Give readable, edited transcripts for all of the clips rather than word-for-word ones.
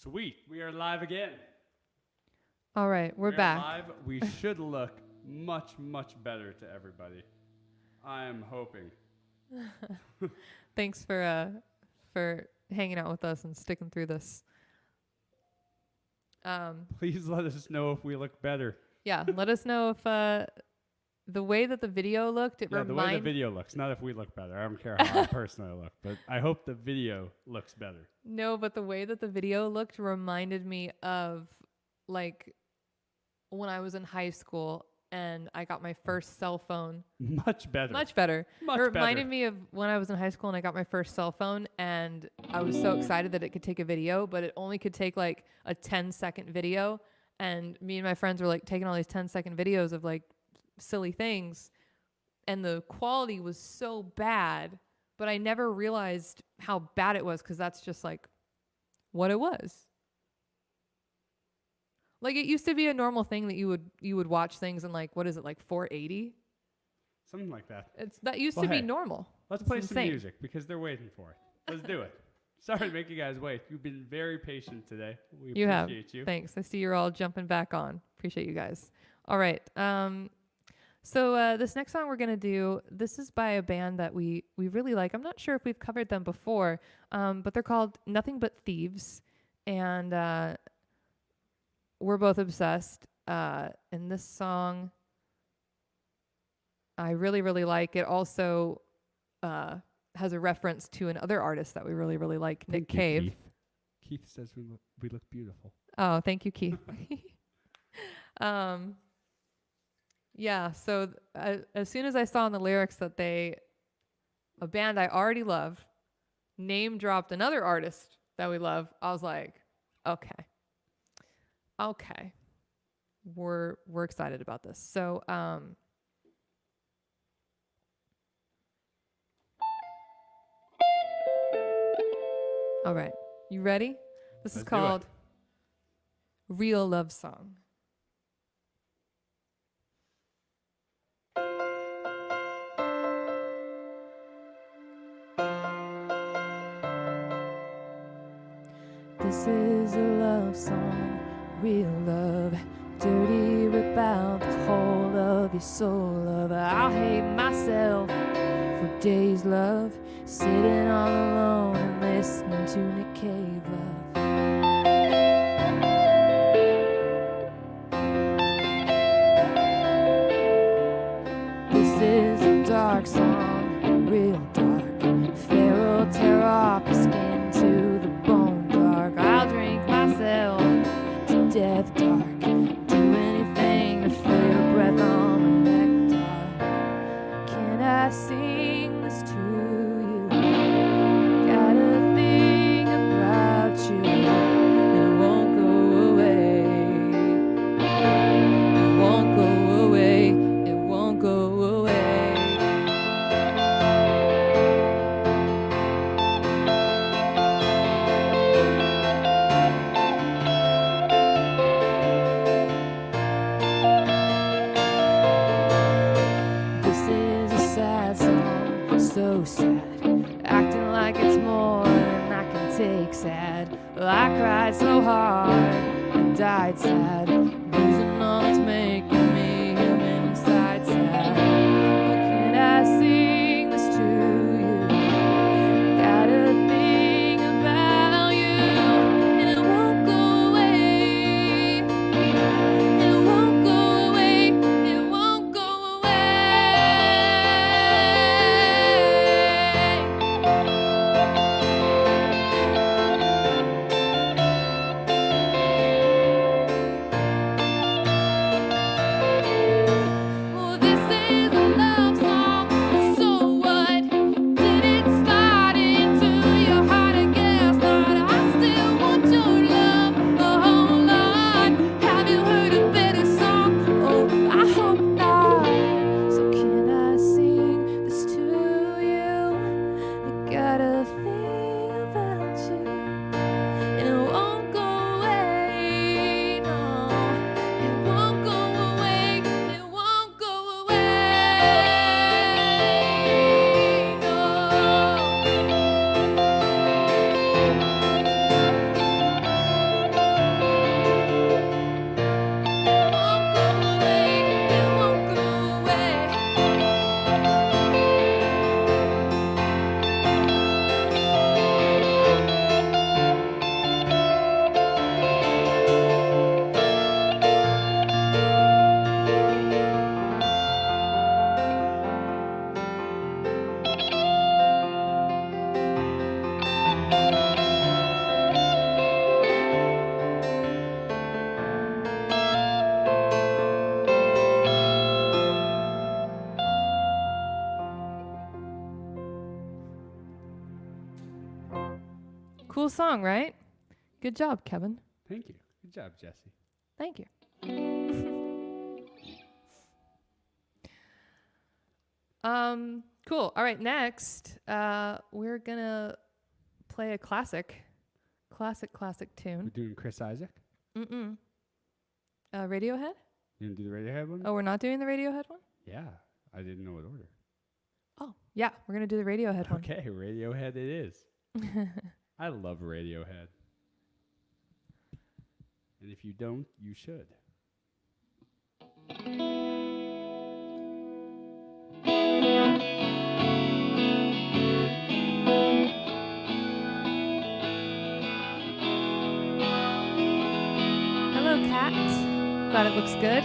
Sweet. We are live again. All right, we're back. Live. We should look much, much better to everybody. I am hoping. Thanks for hanging out with us and sticking through this. Please let us know if we look better. Yeah, let us know if the way that the video looked, the way the video looks, not if we look better. I don't care how I personally look, but I hope the video looks better. No, but the way that the video looked reminded me of like when I was in high school and I got my first cell phone. Much better. Much better. Much it reminded better. me of when I was in high school and I got my first cell phone and I was so excited that it could take a video, but it only could take like a 10-second video. And me and my friends were like taking all these 10-second videos of like silly things. And the quality was so bad, but I never realized how bad it was because that's just like what it was. Like it used to be a normal thing that you would watch things in like, what is it, like 480? Something like that. That used to be normal. Let's play some music because they're waiting for it. Let's do it. Sorry to make you guys wait. You've been very patient today. We appreciate you. Thanks. I see you're all jumping back on. Appreciate you guys. All right. So this next song we're going to do, this is by a band that we really like. I'm not sure if we've covered them before, but they're called Nothing But Thieves. And we're both obsessed. And this song, I really, really like. It also has a reference to another artist that we really, really like, Nick Cave. Keith says we look beautiful. Oh, thank you, Keith. Yeah, so as soon as I saw in the lyrics that a band I already love, name dropped another artist that we love, I was like, okay, we're excited about this. So, all right, you ready? This is called Real Love Song. This is a love song, real love, dirty, rip out the whole of your soul, love. I'll hate myself for days, love, sitting all alone and listening to Nick Cave, love. This is a dark song, real dark, feral, tear off your skin to the bone. I'll drink myself to death dark, do anything to feel your breath on my neck dark. Can I sing this to you? Got a thing about you, it won't go away. It won't go away, it won't go away. So sad, acting like it's more than I can take sad. Well, I cried so hard and died sad, losing all that's making me human inside sad. Well, can I sing this to you? Got a thing about you, and it won't go away. It won't go away. It won't go away. Cool song, right? Good job, Kevin. Thank you. Good job, Jessie. Thank you. Cool. All right, next, we're gonna play a classic tune. We're doing Chris Isaac? Radiohead? You gonna do the Radiohead one? Oh, we're not doing the Radiohead one? Yeah. I didn't know what order. Oh, yeah, we're gonna do the Radiohead one. Okay, Radiohead it is. I love Radiohead. And if you don't, you should. Hello, cat. Glad it looks good.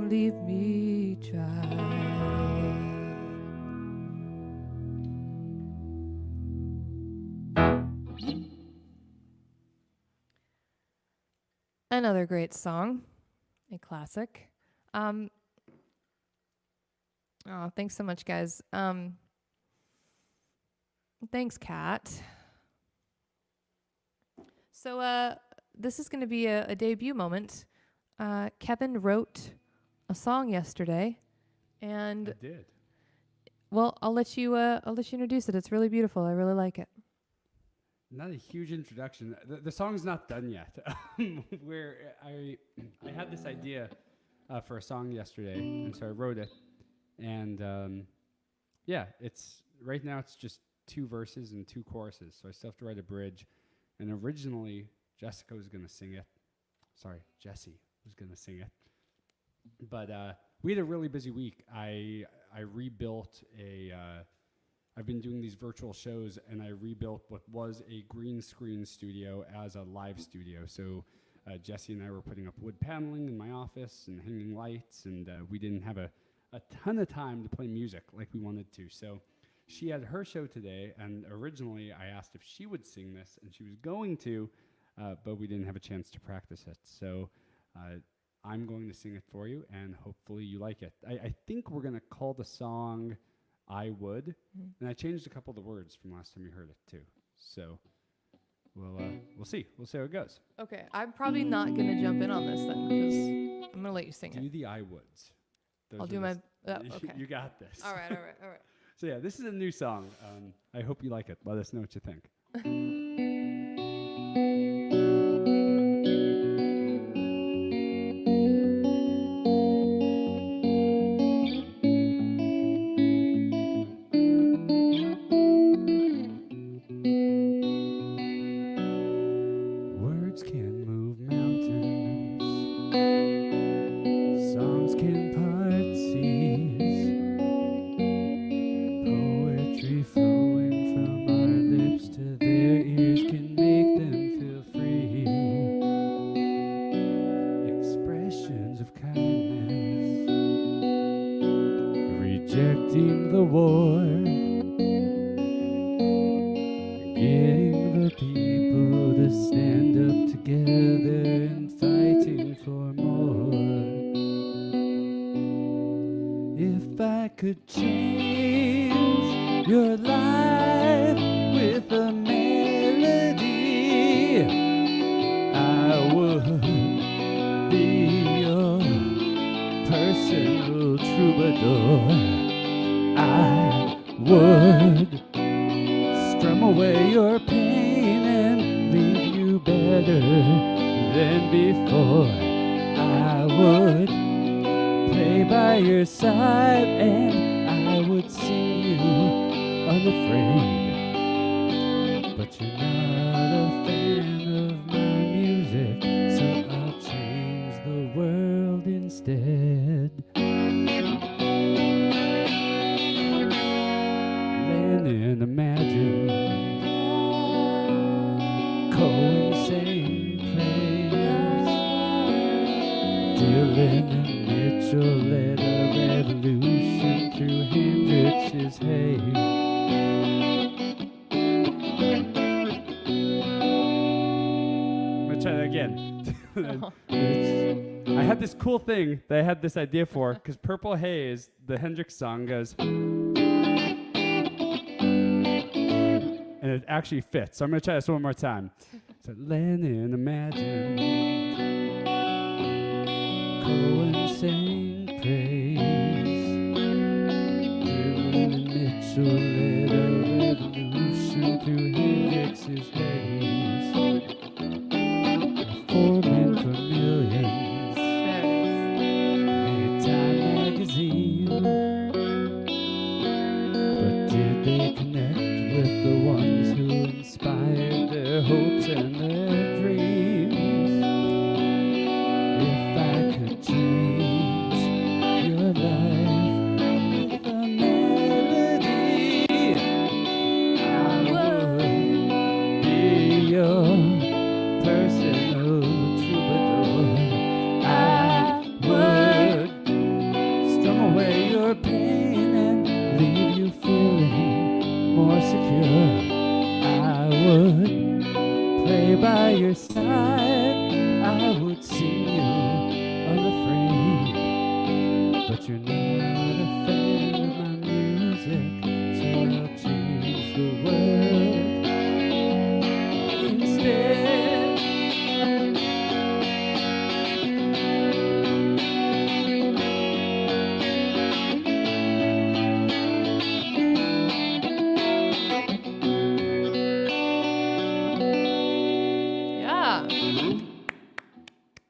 don't leave me dry. Another great song, a classic. Thanks so much, guys. Thanks, Kat. So this is going to be a debut moment. Kevin wrote a song yesterday, and I did. Well, I'll let you introduce it. It's really beautiful. I really like it. Not a huge introduction. The song's not done yet. Where I had this idea for a song yesterday, and so I wrote it. And it's right now it's just 2 verses and 2 choruses. So I still have to write a bridge. And originally Jessica was going to sing it. Sorry, Jessie was going to sing it. But we had a really busy week. I rebuilt I've been doing these virtual shows, and I rebuilt what was a green screen studio as a live studio. So Jessie and I were putting up wood paneling in my office and hanging lights, and we didn't have a ton of time to play music like we wanted to. So she had her show today, and originally I asked if she would sing this, and she was going to, but we didn't have a chance to practice it. So I'm going to sing it for you, and hopefully you like it. I think we're going to call the song I Would, and I changed a couple of the words from last time you heard it too. So we'll see. We'll see how it goes. Okay, I'm probably not going to jump in on this then, because I'm going to let you sing it. Do the I Woods. I'll do my... okay. You got this. All right. So yeah, this is a new song. I hope you like it. Let us know what you think. Words can move mountains. Songs can part seas. Poetry flowing from our lips to their ears can make them feel free. Expressions of kindness, rejecting the war, getting the people to stand up together and fighting for more. If I could change your life with a melody, I would be your personal troubadour. I would strum away your pain and leave you better than before. I would play by your side, and I would sing you unafraid. But you're not a fan of my music, so I'll change the world instead. Lennon imagined Cohen sang praise. Dylan and Mitchell led a revolution through Hendrix's haze. I'm gonna try that again. I had this cool thing that I had this idea for, because Purple Haze, the Hendrix song, goes, and it actually fits. So I'm gonna try this one more time. So Lennon imagined Cohen sang praise. Dylan and Mitchell led a revolution through Hendrix's haze. Four men for millions made Time magazine. But did they connect with the ones who inspired their hopes and their dreams? If I could change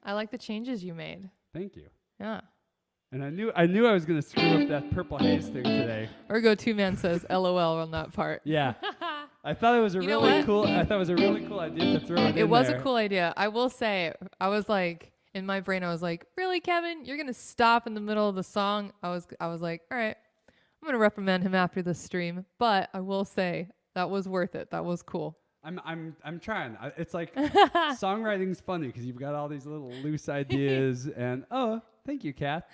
I like the changes you made. Thank you. Yeah. And I knew I was gonna screw up that Purple Haze thing today. Ergo 2Man says LOL on that part. Yeah. I thought it was a You know really what? cool. I thought it was a really cool idea to throw it in It was there. a cool idea. I will say, I was like, in my brain, I was like, really, Kevin? You're gonna stop in the middle of the song? I was like, all right, I'm gonna reprimand him after the stream. But I will say that was worth it. That was cool. I'm trying. It's like songwriting's funny because you've got all these little loose ideas and thank you, Kat.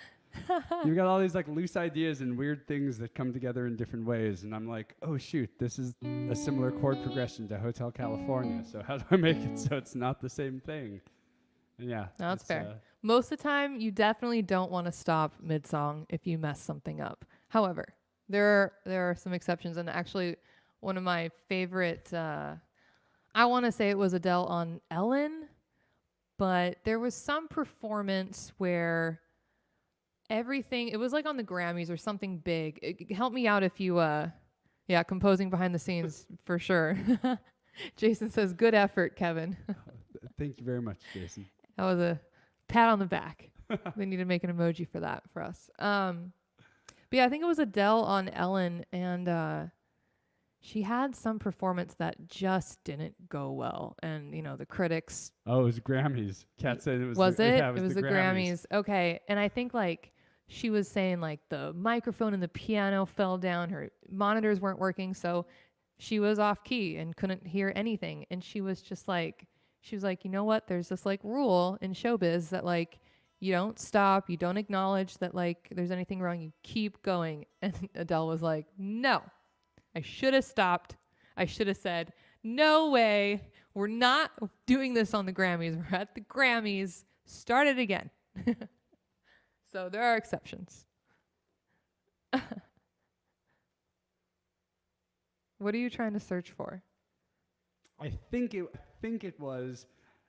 You've got all these like loose ideas and weird things that come together in different ways, and I'm like, oh shoot, this is a similar chord progression to Hotel California. So how do I make it so it's not the same thing? And yeah, No, that's fair. Most of the time, you definitely don't want to stop mid-song if you mess something up. However, there are some exceptions, and actually, one of my favorite, I want to say it was Adele on Ellen, but there was some performance where it was like on the Grammys or something big. Help me out if you, composing behind the scenes for sure. Jason says, good effort, Kevin. Thank you very much, Jason. That was a pat on the back. We need to make an emoji for that for us. But yeah, I think it was Adele on Ellen, and she had some performance that just didn't go well. And, the critics. Oh, it was Grammys. Kat said it was. Yeah, it was the Grammys. Okay. And I think she was saying the microphone and the piano fell down. Her monitors weren't working. So she was off key and couldn't hear anything. And she was just you know what? There's this rule in showbiz that you don't stop. You don't acknowledge that there's anything wrong. You keep going. And Adele was like, no, I should have stopped. I should have said, no way. We're not doing this on the Grammys. We're at the Grammys. Start it again. So there are exceptions. What are you trying to search for? I think it was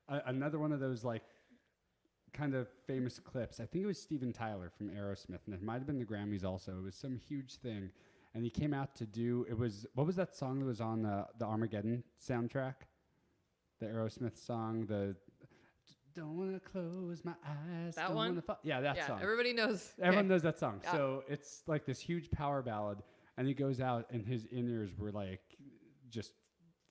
another one of those kind of famous clips. I think it was Steven Tyler from Aerosmith, and it might have been the Grammys also. It was some huge thing, and he came out to do. What was that song that was on the Armageddon soundtrack? The Aerosmith song, Don't wanna close my eyes. That one? That song. Everybody knows. Everyone knows that song. Yeah. So it's this huge power ballad, and he goes out, and his in-ears were just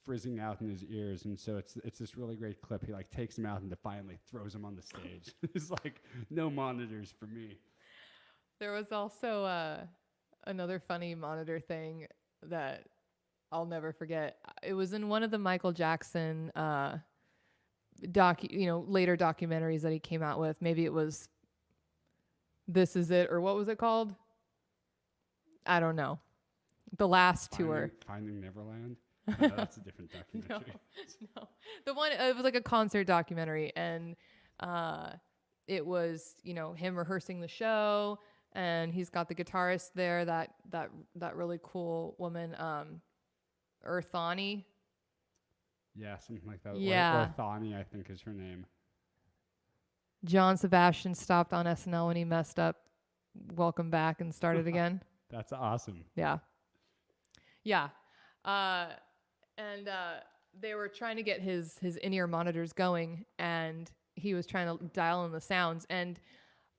frizzing out in his ears, and so it's this really great clip. He takes him out and defiantly throws him on the stage. It's no monitors for me. There was also another funny monitor thing that I'll never forget. It was in one of the Michael Jackson later documentaries that he came out with. Maybe it was This Is It, or what was it called? I don't know. The last tour. Finding Neverland? No, that's a different documentary. No. The one, it was a concert documentary, and it was, him rehearsing the show, and he's got the guitarist there, that really cool woman, Earthani. Yeah, something like that. Yeah. Or Thani, I think is her name. John Sebastian stopped on SNL when he messed up. Welcome back and started again. That's awesome. Yeah. Yeah. And they were trying to get his in-ear monitors going, and he was trying to dial in the sounds. And,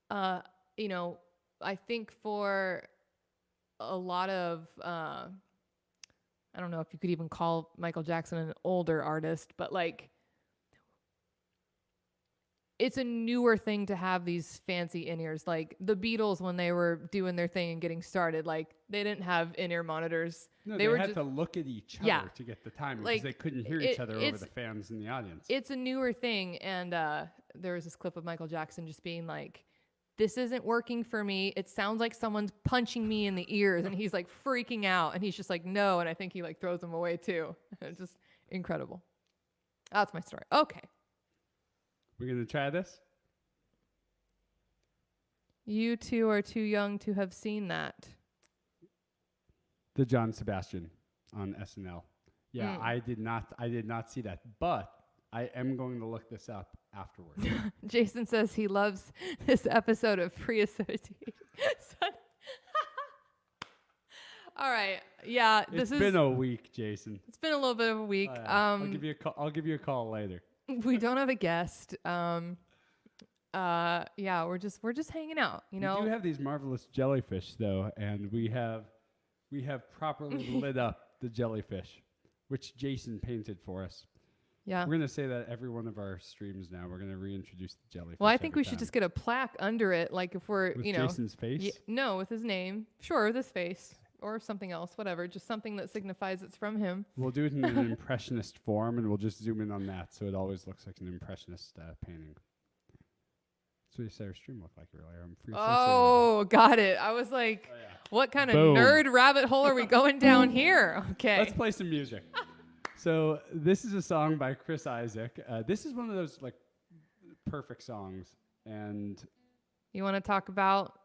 I think for a lot of, I don't know if you could even call Michael Jackson an older artist, but it's a newer thing to have these fancy in-ears. The Beatles, when they were doing their thing and getting started, they didn't have in-ear monitors. No, they had to look at each other to get the timing because they couldn't hear each other over the fans in the audience. It's a newer thing, and there was this clip of Michael Jackson just being like, this isn't working for me. It sounds like someone's punching me in the ears, and he's freaking out, and he's just no, and I think he throws them away too. It's just incredible. That's my story. Okay. We're going to try this? You two are too young to have seen that. The John Sebastian on SNL. Yeah, I did not see that, but I am going to look this up afterwards. Jason says he loves this episode of Free Association. All right. Yeah, it's been a week, Jason. It's been a little bit of a week. I'll give you a call. I'll give you a call later. We don't have a guest. Yeah, we're just hanging out, you know. We do have these marvelous jellyfish though, and we have properly lit up the jellyfish, which Jason painted for us. Yeah. We're gonna say that every one of our streams now. We're gonna reintroduce the jellyfish. Well, I think we should just get a plaque under it, like if we're, with you know, Jason's face. No, with his name. Sure, with his face or something else, whatever. Just something that signifies it's from him. We'll do it in an impressionist form, and we'll just zoom in on that, so it always looks like an impressionist painting. That's what you said our stream looked like earlier. I'm free. Oh, got it. I was like, what kind of Boom. nerd rabbit hole are we going down here? Okay. Let's play some music. So this is a song by Chris Isaac. This is one of those like perfect songs, and you want to talk about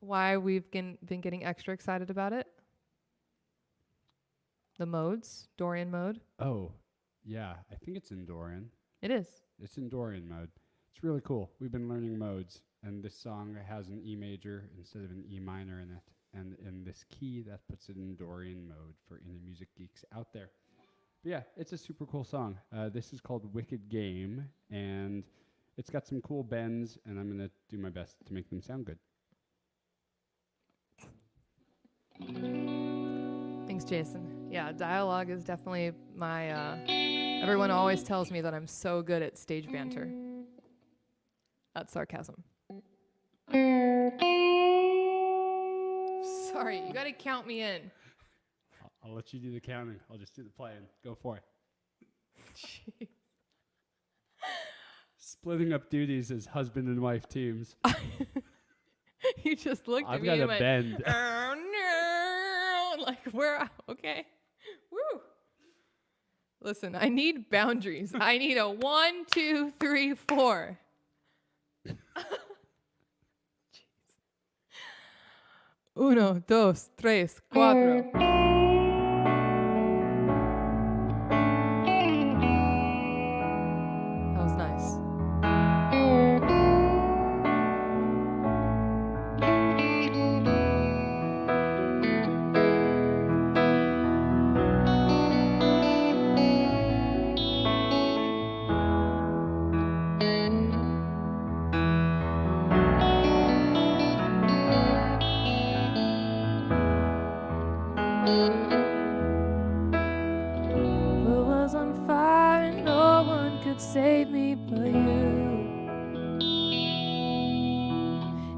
why we've been getting extra excited about it? The modes, Dorian mode. oh yeah, I think it's in Dorian. It is. It's in Dorian mode. It's really cool. We've been learning modes, and this song has an E major instead of an E minor in it, and in this key that puts it in Dorian mode for any music geeks out there. But yeah, it's a super cool song. This is called Wicked Game, and it's got some cool bends, and I'm gonna do my best to make them sound good. Thanks, Jason. Yeah, dialogue is definitely my. Everyone always tells me that I'm so good at stage banter. That's sarcasm. Sorry, you gotta count me in. I'll let you do the counting. I'll just do the playing. Go for it. Jeez. Splitting up duties as husband and wife teams. You just looked I've at me got and a went, bend. oh no! Like, where? Okay. Woo! Listen, I need boundaries. I need a 1, 2, 3, 4. Uno, dos, tres, cuatro. That was nice. World was on fire and no one could save me but you.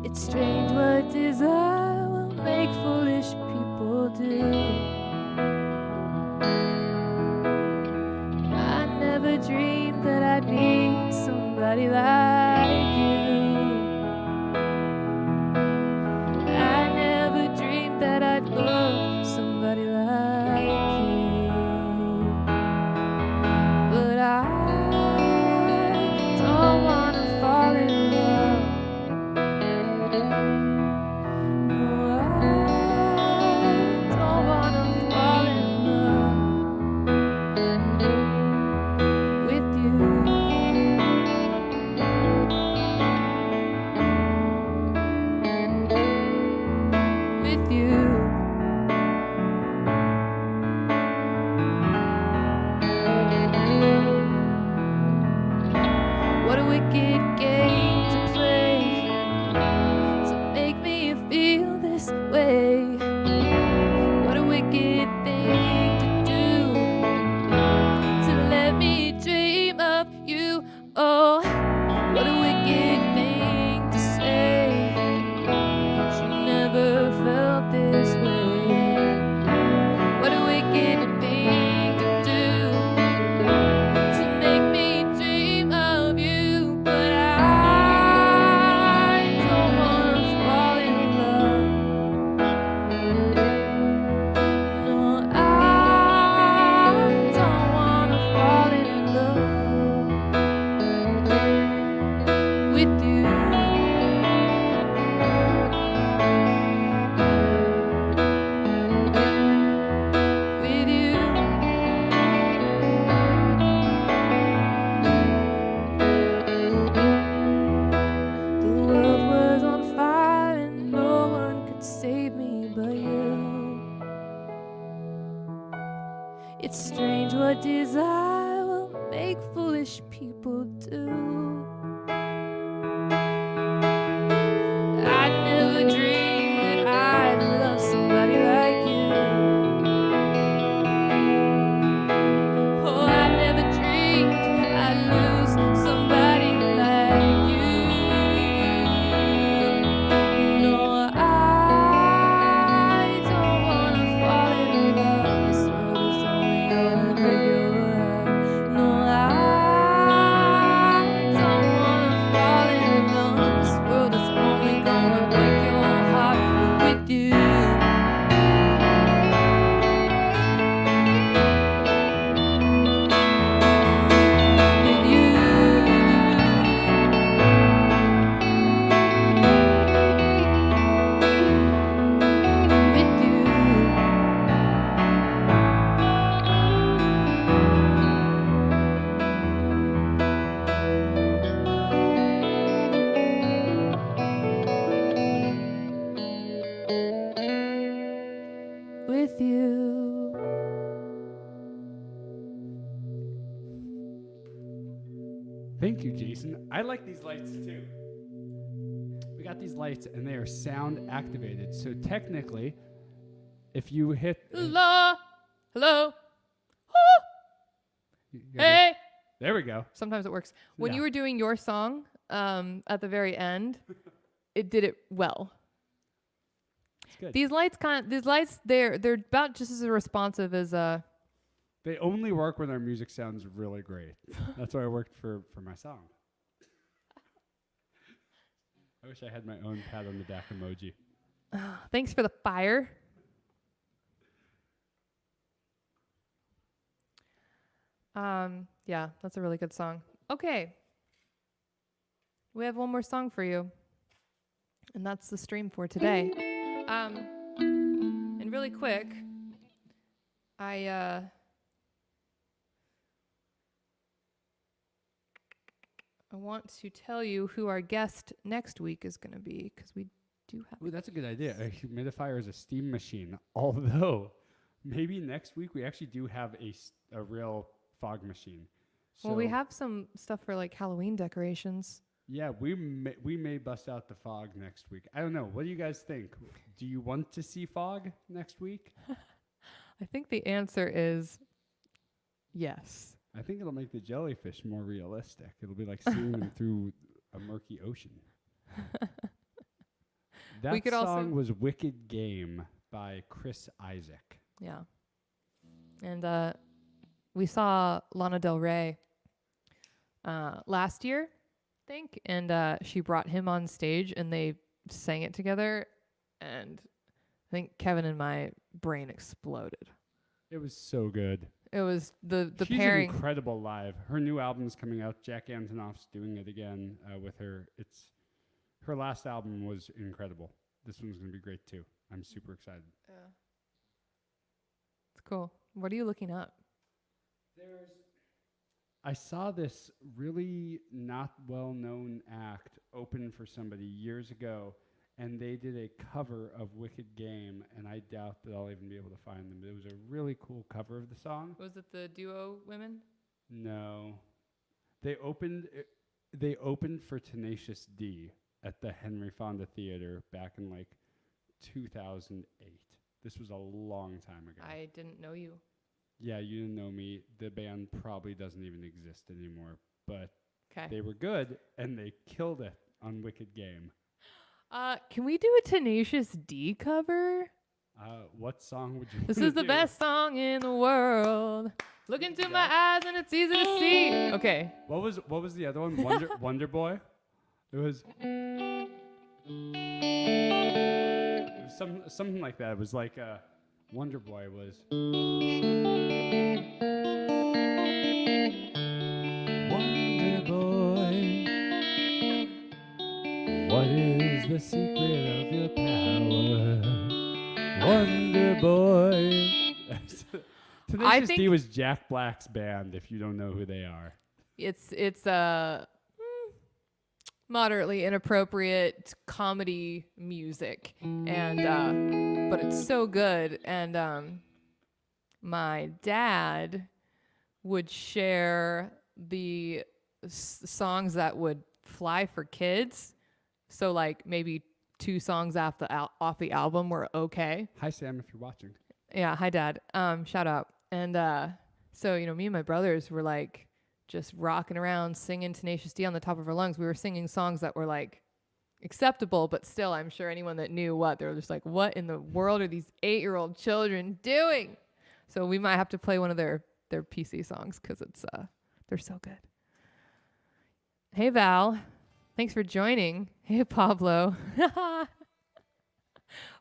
It's strange what desire will make foolish people do. I never dreamed that I'd meet somebody like you. I never dreamed that I'd love somebody like you. But I don't wanna fall in love. No, I don't wanna fall in love with you. Thank you, Jason. I like these lights too. We got these lights and they are sound activated. So technically, if you hit... Hello. Hello. Yeah, Hey. there we go. Sometimes it works. When Yeah. you were doing your song at the very end, it did it well. It's good. These lights, they're about just as responsive as They only work when our music sounds really great. That's why it worked for my song. I wish I had my own pat on the back emoji. Thanks for the fire. Yeah, that's a really good song. Okay. We have one more song for you. And that's the stream for today. And really quick, I want to tell you who our guest next week is going to be, because we do have... Ooh, that's a good idea. A humidifier is a steam machine. Although, maybe next week we actually do have a real fog machine. Well, we have some stuff for like Halloween decorations. Yeah, we may bust out the fog next week. I don't know. What do you guys think? Do you want to see fog next week? I think the answer is yes. I think it'll make the jellyfish more realistic. It'll be like seeing them through a murky ocean. That We could song also- was Wicked Game by Chris Isaac. Yeah. And we saw Lana Del Rey last year, I think, and she brought him on stage and they sang it together, and I think Kevin and my brain exploded. It was so good. It was the She's pairing. incredible live. Her new album's coming out. Jack Antonoff's doing it again with her. Her last album was incredible. This one's going to be great too. I'm super excited. Yeah. It's cool. What are you looking up? I saw this really not well-known act open for somebody years ago, and they did a cover of Wicked Game, and I doubt that I'll even be able to find them. But it was a really cool cover of the song. Was it the duo women? No. They opened for Tenacious D at the Henry Fonda Theater back in like 2008. This was a long time ago. I didn't know you. Yeah, you didn't know me. The band probably doesn't even exist anymore, but Okay. they were good and they killed it on Wicked Game. Can we do a Tenacious D cover? What song would you This wanna is the do? best song in the world. Look into my eyes and it's easy to see. Okay. What was the other one? Wonder Boy? It was something like that. It was like Wonder Boy was Wonder Boy. What is the secret of your power? Wonder Boy. Tenacious D think- was Jack Black's band, if you don't know who they are. It's moderately inappropriate comedy music, and but it's so good. And my dad would share the songs that would fly for kids. So like maybe 2 songs off the album were okay. Hi, Sam, if you're watching. Yeah, hi Dad. Shout out. And so me and my brothers were like just rocking around singing Tenacious D on the top of our lungs. We were singing songs that were like acceptable, but still I'm sure anyone that knew they were just like, what in the world are these 8-year-old children doing? So we might have to play one of their PC songs because it's they're so good. Hey Val, thanks for joining. Hey Pablo.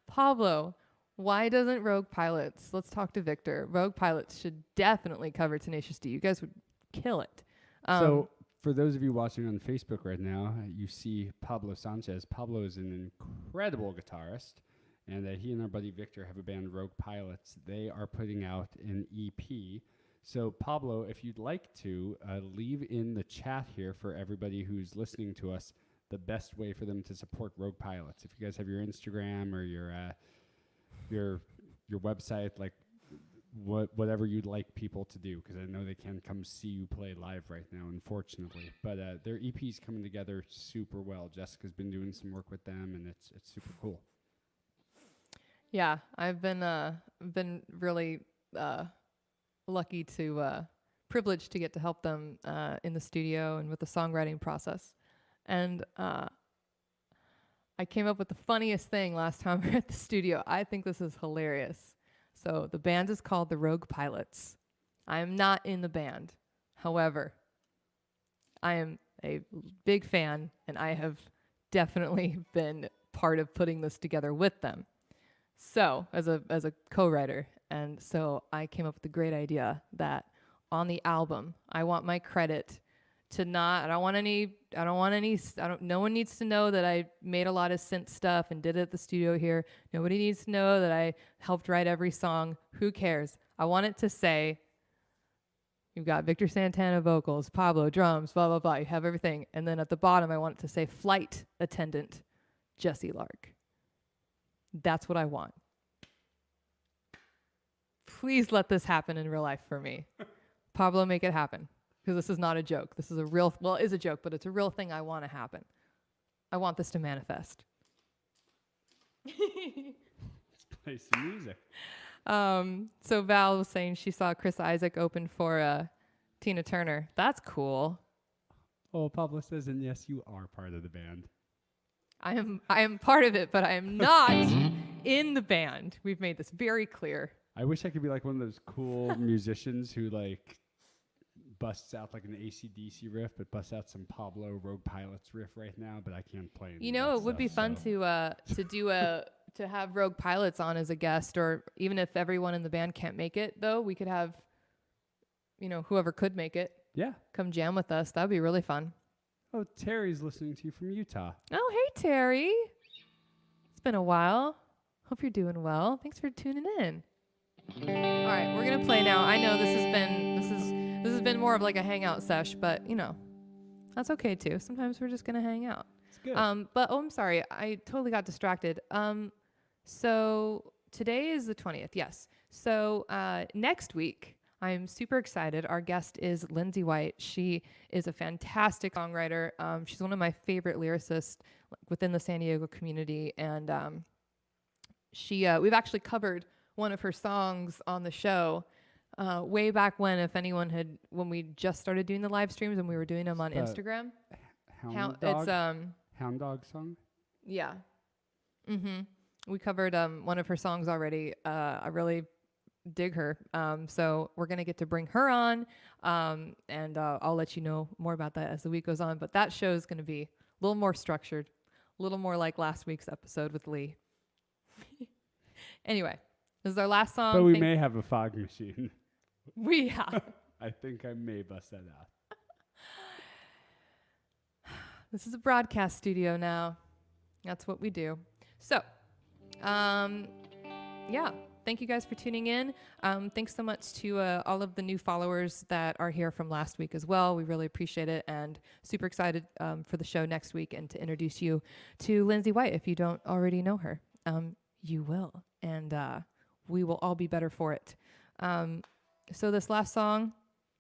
Pablo, why doesn't Rogue Pilots? Let's talk to Victor. Rogue Pilots should definitely cover Tenacious D. You guys would kill it. So for those of you watching on Facebook right now, you see Pablo Sanchez. Pablo is an incredible guitarist, and he and our buddy Victor have a band, Rogue Pilots. They are putting out an EP. So Pablo, if you'd like to, leave in the chat here for everybody who's listening to us the best way for them to support Rogue Pilots. If you guys have your Instagram or your website, like whatever you'd like people to do, because I know they can't come see you play live right now, unfortunately. But their EP's coming together super well. Jessica's been doing some work with them, and it's super cool. Yeah, I've been really lucky to privileged to get to help them in the studio and with the songwriting process. And I came up with the funniest thing last time we were at the studio. I think this is hilarious. So the band is called the Rogue Pilots. I am not in the band. However, I am a big fan, and I have definitely been part of putting this together with them. So as a co-writer, and so I came up with the great idea that on the album, I want my credit to not, no one needs to know that I made a lot of synth stuff and did it at the studio here. Nobody needs to know that I helped write every song. Who cares? I want it to say, you've got Victor Santana vocals, Pablo drums, blah, blah, blah. You have everything. And then at the bottom, I want it to say flight attendant, Jessie Lark. That's what I want. Please let this happen in real life for me. Pablo, make it happen. Because this is not a joke. This is a real, well, it is a joke, but it's a real thing I want to happen. I want this to manifest. Let's play some music. So Val was saying she saw Chris Isaac open for Tina Turner. That's cool. Oh, Pablo says, and yes, you are part of the band. I am part of it, but I am not in the band. We've made this very clear. I wish I could be like one of those cool musicians who like busts out like an AC/DC riff, but busts out some Pablo Rogue Pilots riff right now, but I can't play any. You know, it would be fun to have Rogue Pilots on as a guest, or even if everyone in the band can't make it, though, we could have, whoever could make it, come jam with us. That'd be really fun. Oh, Terry's listening to you from Utah. Oh, hey Terry. It's been a while. Hope you're doing well. Thanks for tuning in. All right, we're gonna play now. I know this has been more of like a hangout sesh, but that's okay too. Sometimes we're just gonna hang out. It's good. But I'm sorry, I totally got distracted. So today is the 20th, yes. So next week, I'm super excited. Our guest is Lindsay White. She is a fantastic songwriter. She's one of my favorite lyricists within the San Diego community, and we've actually covered one of her songs on the show way back when when we just started doing the live streams and we were doing them on Instagram. Hound Dog song? Yeah. Mm-hmm. We covered one of her songs already. I really dig her. So we're going to get to bring her on, and I'll let you know more about that as the week goes on. But that show is going to be a little more structured, a little more like last week's episode with Lee. Anyway. This is our last song. But we may have a fog machine. We have. I think I may bust that out. This is a broadcast studio now. That's what we do. So, thank you guys for tuning in. Thanks so much to all of the new followers that are here from last week as well. We really appreciate it, and super excited for the show next week and to introduce you to Lindsay White. If you don't already know her, you will. And we will all be better for it. So this last song,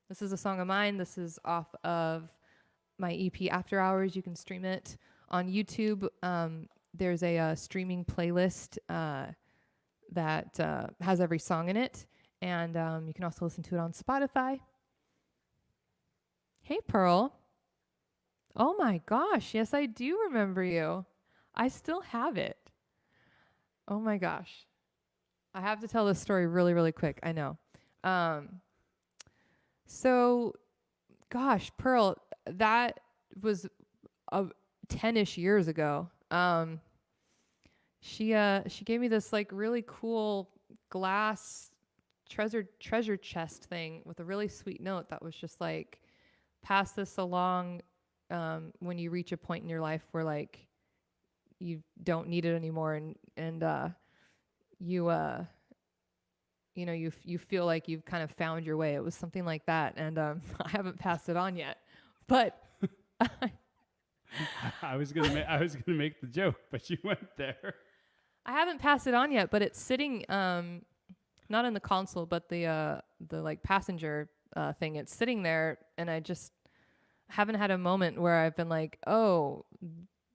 this is a song of mine. This is off of my EP After Hours. You can stream it on YouTube. There's a streaming playlist that has every song in it. And you can also listen to it on Spotify. Hey, Pearl. Oh my gosh. Yes, I do remember you. I still have it. Oh my gosh. I have to tell this story really, really quick. I know. So, gosh, Pearl, that was 10-ish years ago. She gave me this like really cool glass treasure chest thing with a really sweet note that was just like, pass this along when you reach a point in your life where like you don't need it anymore, and you feel like you've kind of found your way. It was something like that, and I haven't passed it on yet, but I was gonna make the joke, but you went there. I haven't passed it on yet, but it's sitting not in the console, but the like passenger thing. It's sitting there, and I just haven't had a moment where I've been like, oh,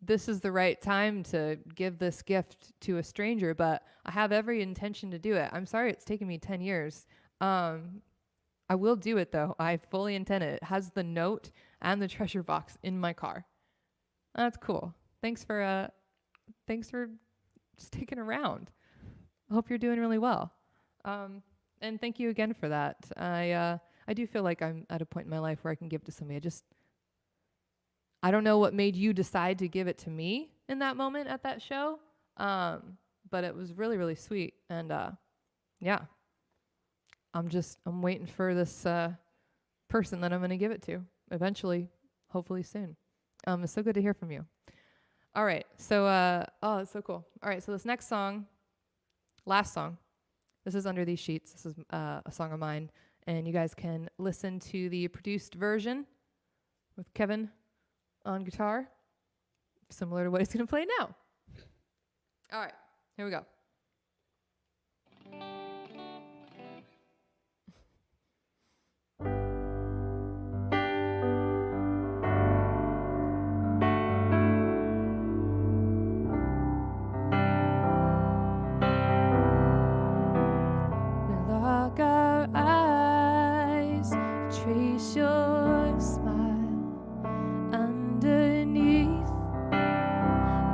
this is the right time to give this gift to a stranger, but I have every intention to do it. I'm sorry it's taken me 10 years. I will do it though. I fully intend it. It has the note and the treasure box in my car. That's cool. Thanks for sticking around. I hope you're doing really well. And thank you again for that. I do feel like I'm at a point in my life where I can give to somebody. I don't know what made you decide to give it to me in that moment at that show. But it was really, really sweet. And yeah, I'm waiting for this person that I'm going to give it to eventually, hopefully soon. It's so good to hear from you. All right. So, oh, it's so cool. All right. So this next song, last song, this is Under These Sheets. This is a song of mine. And you guys can listen to the produced version with Kevin on guitar, similar to what he's going to play now. All right. Here we go. Trace your smile underneath.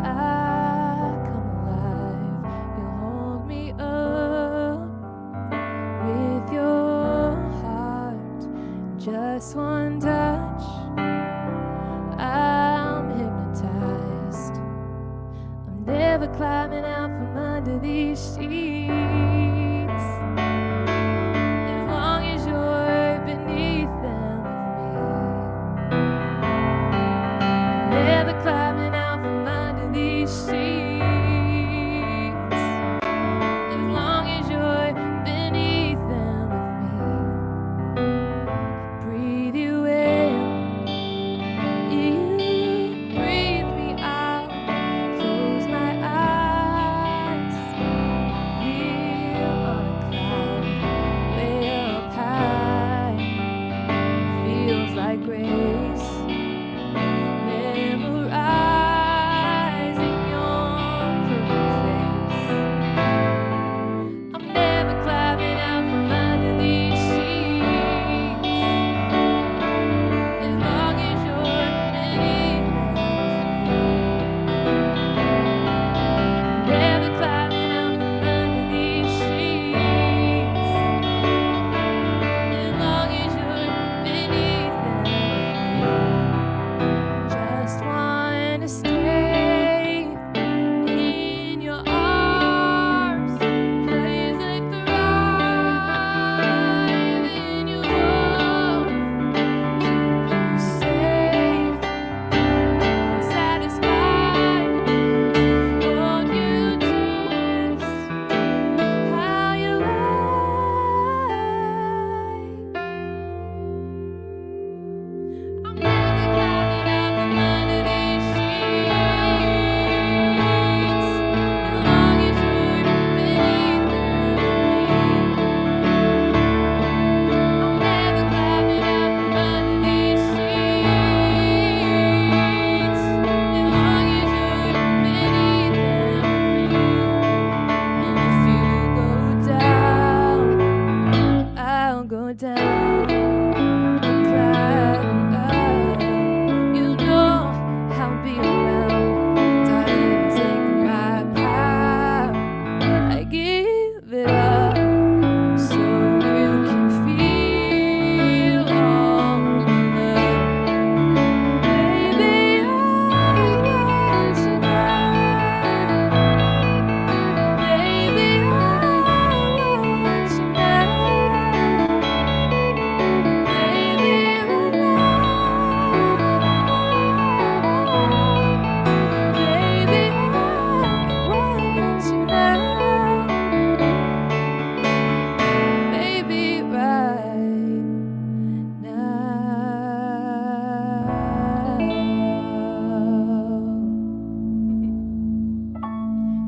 I come alive. You hold me up with your heart. Just one touch, I'm hypnotized. I'm never climbing out from under these sheets.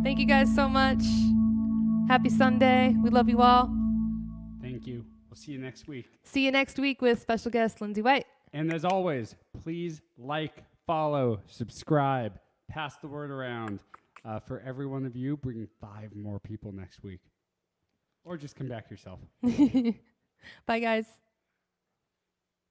Thank you guys so much. Happy Sunday. We love you all. Thank you. We'll see you next week. See you next week with special guest Lindsay White. And as always, please like, follow, subscribe, pass the word around. For every one of you, bring 5 more people next week. Or just come back yourself. Bye, guys.